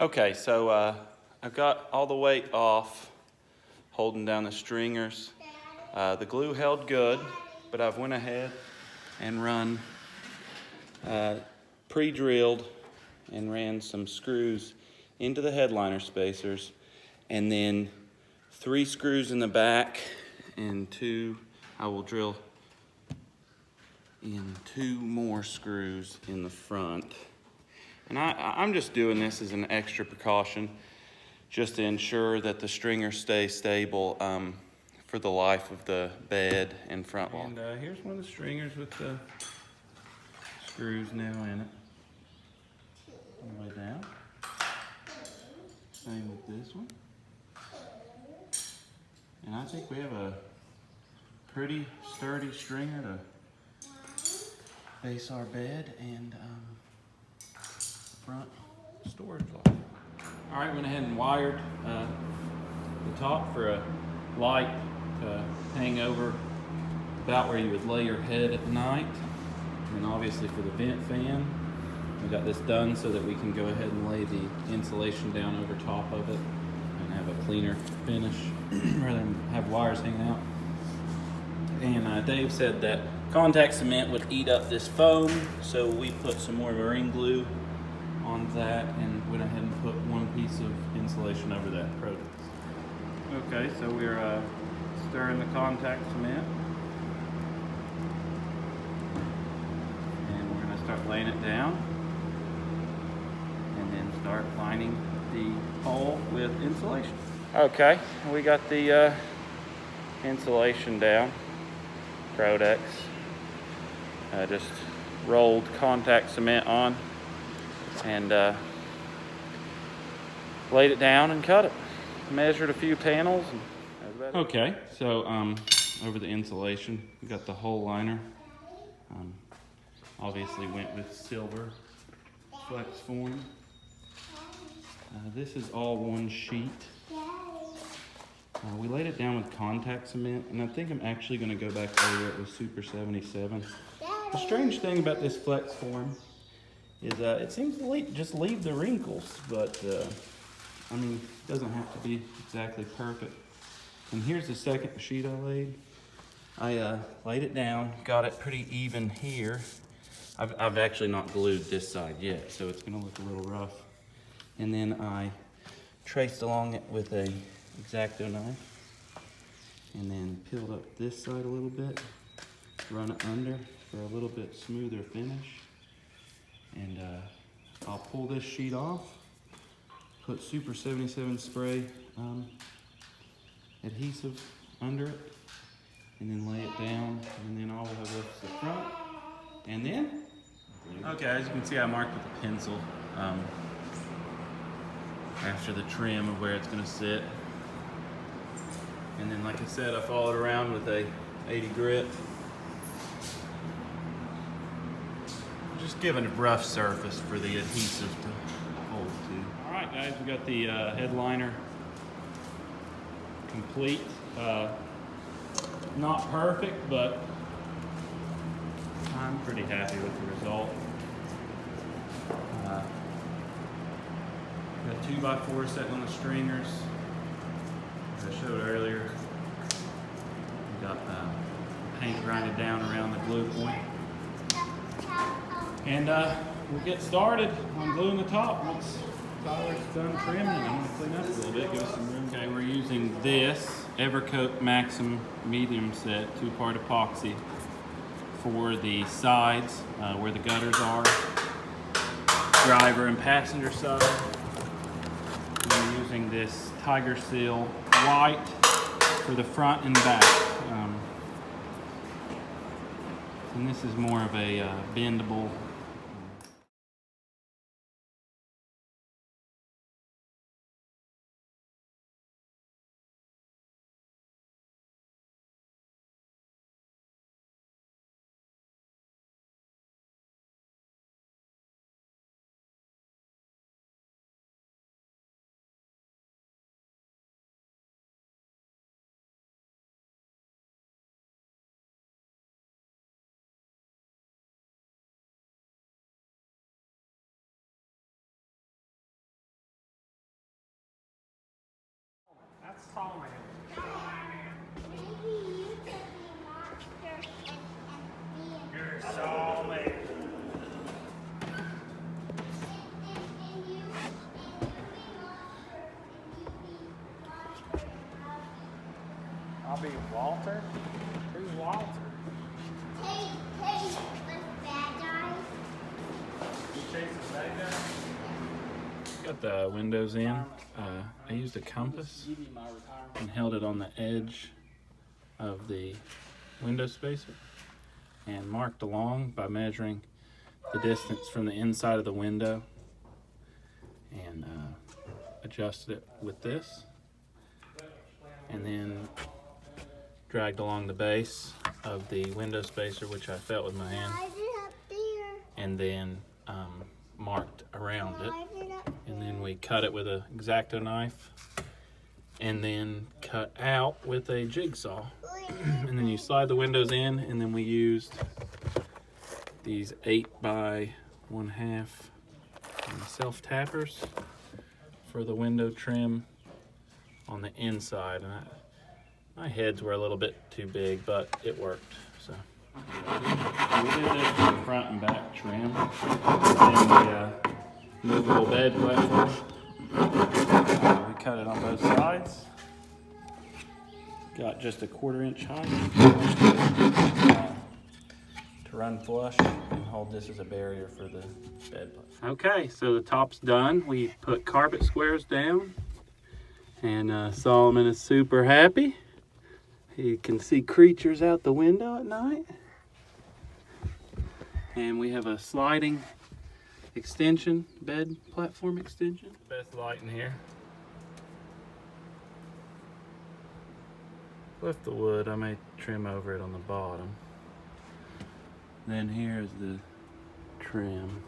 Okay, so I've got all the weight off, holding down the stringers. The glue held good, but I've went ahead and run pre-drilled and ran some screws into the headliner spacers, and then 3 screws in the back and I will drill in 2 more screws in the front. And I'm just doing this as an extra precaution, just to ensure that the stringer stays stable for the life of the bed and front wall. And here's one of the stringers with the screws now in it. All the way down. Same with this one. And I think we have a pretty sturdy stringer to base our bed and front storage locker. All right, went ahead and wired the top for a light to hang over about where you would lay your head at night. And obviously for the vent fan, we got this done so that we can go ahead and lay the insulation down over top of it and have a cleaner finish rather than have wires hanging out. And Dave said that contact cement would eat up this foam, so we put some more marine glue on that and went ahead and put 1 piece of insulation over that product. Okay, so we're stirring the contact cement, and we're going to start laying it down and then start lining the hole with insulation. Okay, we got the insulation down. Prodex. Just rolled contact cement on and laid it down and cut it. Measured a few panels. And that was about it. Okay, so over the insulation, we got the hole liner. Obviously went with silver flex form. This is all 1 sheet. We laid it down with contact cement, and I think I'm actually going to go back over it with Super 77. The strange thing about this flex form is it seems to just leave the wrinkles, but I mean, it doesn't have to be exactly perfect. And here's the second sheet I laid. I laid it down, got it pretty even here. I've actually not glued this side yet, so it's going to look a little rough. And then I traced along it with a X-Acto knife, and then peeled up this side a little bit, run it under for a little bit smoother finish. And I'll pull this sheet off, put Super 77 spray adhesive under it, and then lay it down, and then all we'll have left is the front. And then, okay, as you can see, I marked with a pencil after the trim of where it's going to sit. And then, like I said, I followed around with a 80 grit. Just giving a rough surface for the adhesive to hold to. All right, guys, we got the headliner complete. Not perfect, but I'm pretty happy with the result. Got 2x4 sitting on the stringers. As I showed earlier, we got paint grinded down around the glue point. And we'll get started on gluing the top once Tyler's done trimming. I'm going to clean up a little bit, give us some room. Okay, we're using this Evercoat Maxim medium set 2-part epoxy for the sides where the gutters are, driver and passenger side. We're using this Tiger Seal white for the front and back. And this is more of a bendable Maybe you could be a monster and be a You're a soulmate. and you be monster and you be monster and I'll be Walter. Who's Walter? hey, with bad guys. You chasing bad guys? Got the windows in. I used a compass and held it on the edge of the window spacer and marked along by measuring the distance from the inside of the window and adjusted it with this, and then dragged along the base of the window spacer, which I felt with my hand, Why is it up there? and then marked around it. Why is it up And then we cut it with an X-Acto knife and then cut out with a jigsaw. And then you slide the windows in, and then we used these 8x1/2 self-tappers for the window trim on the inside. And my heads were a little bit too big, but it worked. So we did this for the front and back trim and the movable bed platform. We cut it on both sides. Got just a 1/4 inch height to run flush and hold this as a barrier for the bed platform. Okay, so the top's done. We put carpet squares down, and Solomon is super happy. He can see creatures out the window at night. And we have a sliding extension, bed platform extension. Best light in here. Left the wood, I may trim over it on the bottom. Then here's the trim.